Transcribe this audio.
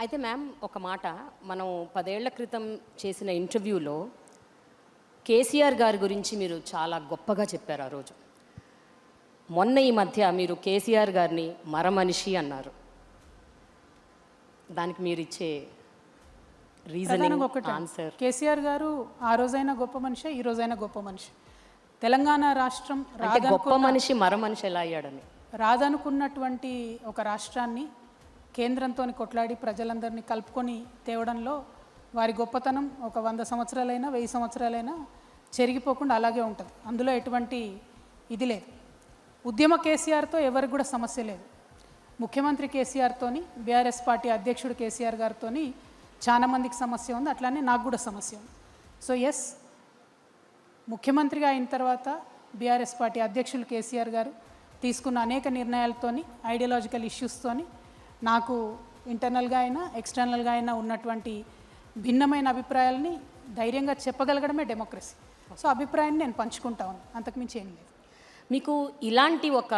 అయితే మ్యామ్ ఒక మాట, మనం 10 ఏళ్ల క్రితం చేసిన ఇంటర్వ్యూలో కేసీఆర్ గారి గురించి మీరు చాలా గొప్పగా చెప్పారు ఆ రోజు. మొన్న ఈ మధ్య మీరు కేసీఆర్ గారిని మరమనిషి అన్నారు. దానికి మీరు ఇచ్చే రీజనింగ్ ఆన్సర్? కేసీఆర్ గారు ఆ రోజైనా గొప్ప మనిషి, ఈ రోజైనా గొప్ప మనిషి. తెలంగాణ రాష్ట్రం గొప్ప మనిషి మరమనిషి ఎలా అయ్యాడని, రాదనుకున్నటువంటి ఒక రాష్ట్రాన్ని కేంద్రంతో కొట్లాడి ప్రజలందరినీ కలుపుకొని తేవడంలో వారి గొప్పతనం ఒక 100 సంవత్సరాలైనా 1000 సంవత్సరాలైనా చెరిగిపోకుండా అలాగే ఉంటుంది. అందులో ఎటువంటి ఇది లేదు. ఉద్యమ కేసీఆర్తో ఎవరికి కూడా సమస్య లేదు. ముఖ్యమంత్రి కేసీఆర్తోని, బీఆర్ఎస్ పార్టీ అధ్యక్షుడు కేసీఆర్ గారితోని చాలా మందికి సమస్య ఉంది. అట్లానే నాకు కూడా సమస్య ఉంది. సో ఎస్, ముఖ్యమంత్రిగా అయిన తర్వాత బీఆర్ఎస్ పార్టీ అధ్యక్షులు కేసీఆర్ గారు తీసుకున్న అనేక నిర్ణయాలతోని, ఐడియాలజికల్ ఇష్యూస్తోని నాకు ఇంటర్నల్గా అయినా ఎక్స్టర్నల్గా అయినా ఉన్నటువంటి భిన్నమైన అభిప్రాయాలని ధైర్యంగా చెప్పగలగడమే డెమోక్రసీ. సో అభిప్రాయాన్ని నేను పంచుకుంటా ఉన్నాను, అంతకుమించి ఏం లేదు. మీకు ఇలాంటి ఒక